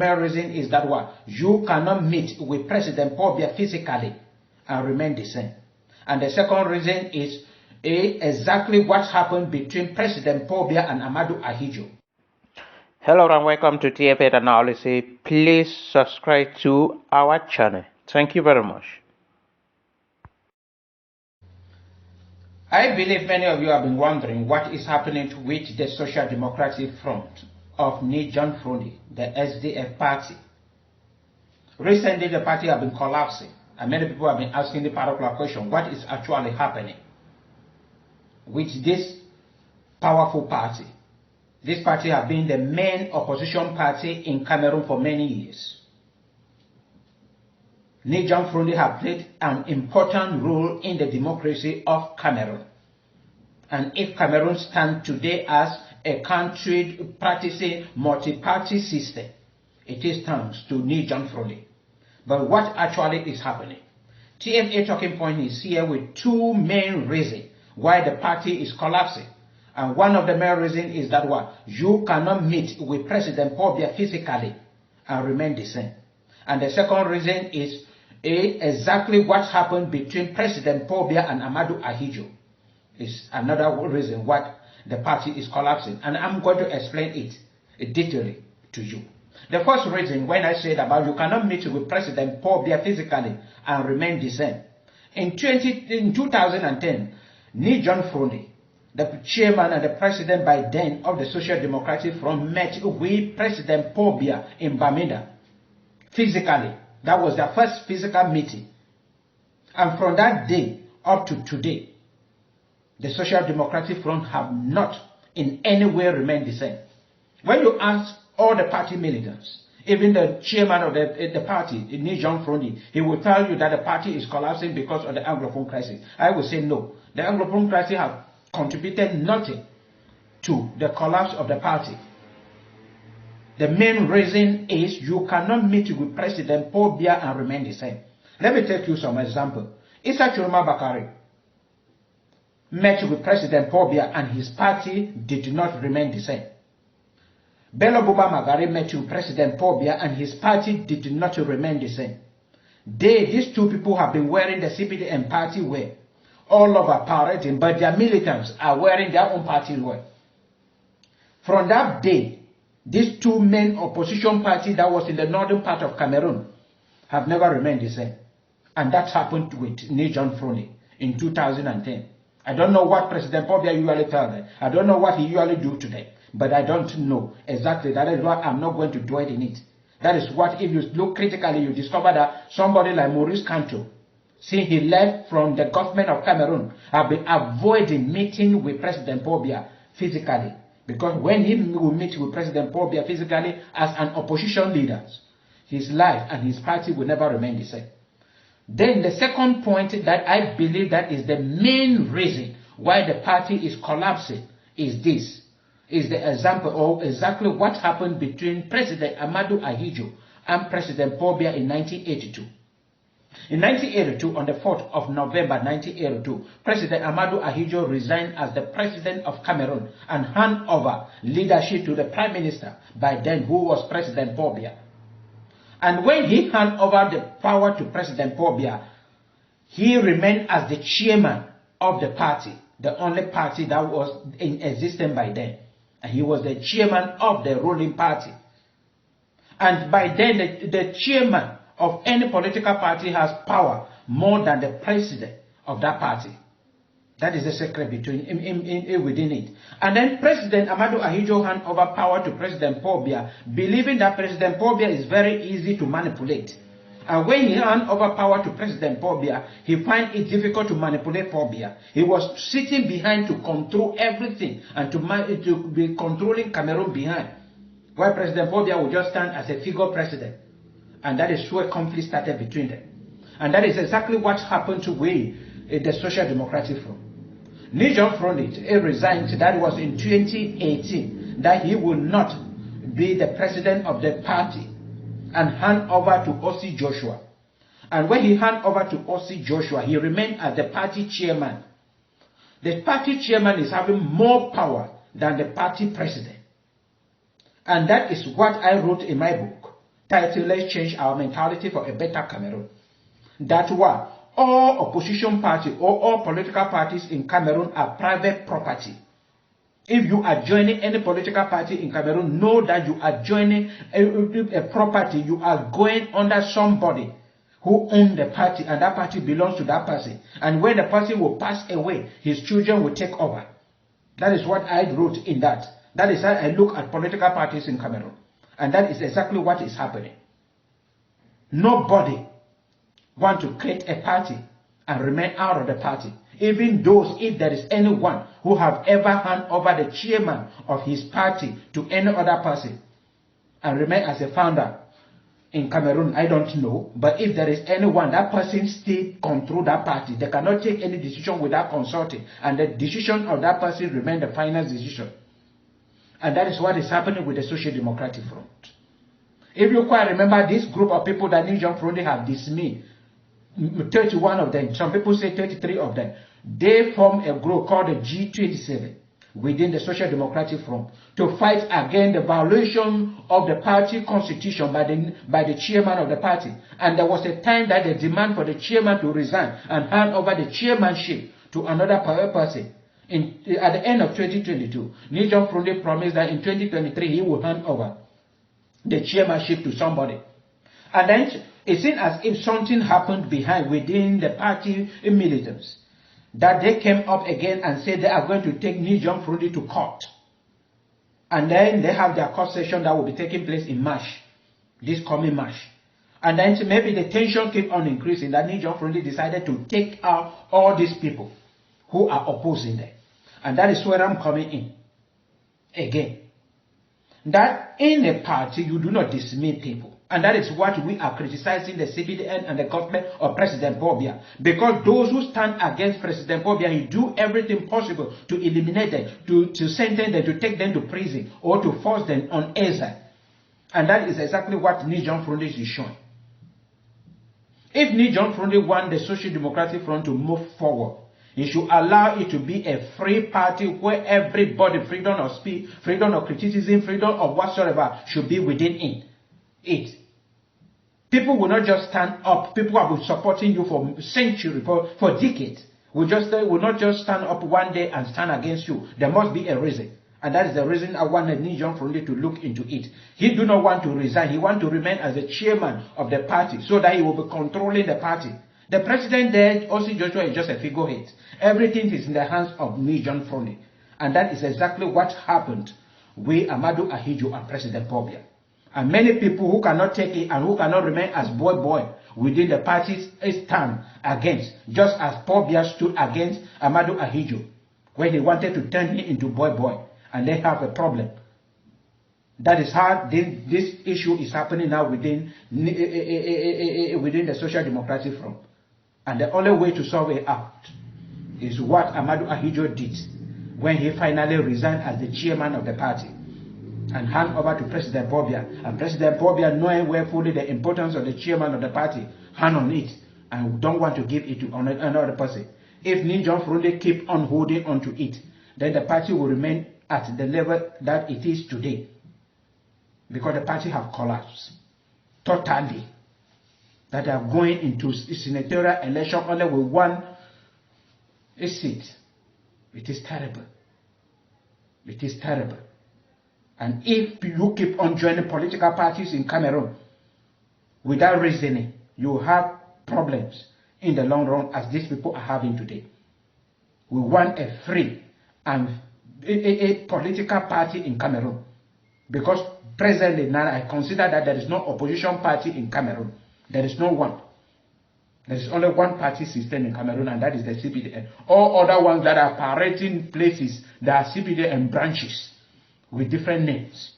main reason is that what? You cannot meet with President Paul Biya physically and remain the same. And the second reason is exactly what happened between President Paul Biya and Amadou Ahidjo. Hello and welcome to TFA Analysis. Please subscribe to our channel. Thank you very much. I believe many of you have been wondering what is happening with the Social Democratic Front of John Fru Ndi, the SDF party. Recently, the party has been collapsing, and many people have been asking the particular question, what is actually happening with this powerful party? This party has been the main opposition party in Cameroon for many years. John Fru Ndi has played an important role in the democracy of Cameroon. And if Cameroon stands today as a country practicing multi-party system, it is thanks to John Fru Ndi. But what actually is happening? TFA Talking Point is here with two main reasons why the party is collapsing. And one of the main reasons is that what? You cannot meet with President Paul Biya physically and remain the same. And the second reason is exactly what happened between President Paul Biya and Amadou Ahidjo. Is another reason why the party is collapsing. And I'm going to explain it detailedly to you. The first reason, when I said about you cannot meet with President Paul Biya physically and remain the same. In 2010, John Fru Ndi, the chairman and the president by then of the Social Democratic Front, met with President Paul Biya in Bamenda physically. That was their first physical meeting. And from that day up to today, the Social Democratic Front have not in any way remained the same. When you ask all the party militants, even the chairman of the party, John Fru Ndi, he will tell you that the party is collapsing because of the Anglophone crisis. I will say no. The Anglophone crisis has contributed nothing to the collapse of the party. The main reason is you cannot meet with President Paul Biya and remain the same. Let me take you some example. Issa Churuma Bakari met with President Paul Biya and his party did not remain the same. Bello Buba Magari met with President Paul Biya and his party did not remain the same. These two people have been wearing the CPDM party wear all over parading, but their militants are wearing their own party wear. From that day, these two main opposition parties that was in the northern part of Cameroon have never remained the same. And that happened with John Fru Ndi in 2010. I don't know what President Paul Biya usually tells them. I don't know what he usually do today. But I don't know exactly. That is why I'm not going to dwell in it. That is what, if you look critically, you discover that somebody like Maurice Kanto, since he left from the government of Cameroon, have been avoiding meeting with President Paul Biya physically. Because when he will meet with President Paul Biya physically as an opposition leader, his life and his party will never remain the same. Then the second point that I believe that is the main reason why the party is collapsing is this. Is the example of exactly what happened between President Amadou Ahidjo and President Paul Biya in 1982. In 1982, on the 4th of November 1982, President Amadou Ahidjo resigned as the president of Cameroon and handed over leadership to the prime minister by then, who was President Paul Biya. And when he handed over the power to President Paul Biya, he remained as the chairman of the party, the only party that was in existence by then. And he was the chairman of the ruling party. And by then, the chairman of any political party has power more than the president of that party. That is the secret within it. And then President Amadou Ahidjo handed over power to President Paul Biya, believing that President Paul Biya is very easy to manipulate. And when he handed over power to President Paul Biya, he found it difficult to manipulate Paul Biya. He was sitting behind to control everything and to be controlling Cameroon behind. While President Paul Biya would just stand as a figure president. And that is where conflict started between them. And that is exactly what happened to the Social Democratic Front. John Fru Ndi resigned, that was in 2018, that he will not be the president of the party and hand over to O.C. Joshua. And when he handed over to O.C. Joshua, he remained as the party chairman. The party chairman is having more power than the party president. And that is what I wrote in my book. title, let's change our mentality for a better Cameroon. That's why all opposition parties or all political parties in Cameroon are private property. If you are joining any political party in Cameroon, know that you are joining a property. You are going under somebody who owns the party, and that party belongs to that person. And when the person will pass away, his children will take over. That is what I wrote in that. That is how I look at political parties in Cameroon. And that is exactly what is happening. Nobody wants to create a party and remain out of the party. Even those, if there is anyone who have ever handed over the chairman of his party to any other person and remain as a founder in Cameroon, I don't know. But if there is anyone, that person still control that party. They cannot take any decision without consulting. And the decision of that person remains the final decision. And that is what is happening with the Social Democratic Front. If you quite remember, this group of people that John Fru Ndi have dismissed, 31 of them, some people say 33 of them, they form a group called the G27 within the Social Democratic Front to fight against the violation of the party constitution by the chairman of the party. And there was a time that they demand for the chairman to resign and hand over the chairmanship to another person. At the end of 2022, John Fru Ndi promised that in 2023 he will hand over the chairmanship to somebody. And then it seemed as if something happened within the party militants, that they came up again and said they are going to take John Fru Ndi to court. And then they have their court session that will be taking place in March, this coming March. And then maybe the tension keep on increasing, that John Fru Ndi decided to take out all these people who are opposing them. And that is where I'm coming in again. That in a party you do not dismiss people. And that is what we are criticizing the CBDN and the government of President Pobia. Because those who stand against President Pobia, he do everything possible to eliminate them, to sentence them, to take them to prison, or to force them on exile. And that is exactly what John Fru Ndi is showing. If John Fru Ndi wants the Social Democratic Front to move forward, he should allow it to be a free party where everybody, freedom of speech, freedom of criticism, freedom of whatsoever should be within it. People will not just stand up. People have been supporting you for centuries, for decades. Will not just stand up one day and stand against you. There must be a reason. And that is the reason I wanted John Fru Ndi to look into it. He do not want to resign. He wants to remain as the chairman of the party so that he will be controlling the party. The president there, O.C. Joshua, is just a figurehead. Everything is in the hands of John Fru Ndi. And that is exactly what happened with Amadou Ahidjo and President Pobia. And many people who cannot take it and who cannot remain as boy within the parties stand against, just as Pobia stood against Amadou Ahidjo when he wanted to turn him into boy. And they have a problem. That is how this issue is happening now within the Social Democratic Front. And the only way to solve it out is what Amadou Ahidjo did when he finally resigned as the chairman of the party and hand over to President Pobia. And President Pobia, knowing well fully the importance of the chairman of the party, hand on it and don't want to give it to another person. If John Fru Ndi keep on holding on to it, then the party will remain at the level that it is today. Because the party have collapsed totally. That they are going into senatorial election only with one seat. It is terrible. It is terrible. And if you keep on joining political parties in Cameroon without reasoning, you have problems in the long run as these people are having today. We want a free and a political party in Cameroon. Because presently now I consider that there is no opposition party in Cameroon. There is no one. There is only one party system in Cameroon, and that is the CPDN. All other ones that are operating places, there are CPDN branches with different names.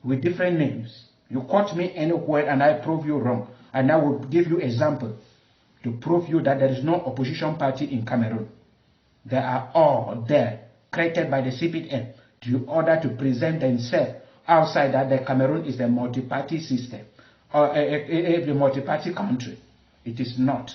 With different names. You quote me anywhere and I prove you wrong. And I will give you example to prove you that there is no opposition party in Cameroon. They are all there, created by the CPDN in order to present themselves outside that the Cameroon is a multi-party system or a multi-party country. It is not.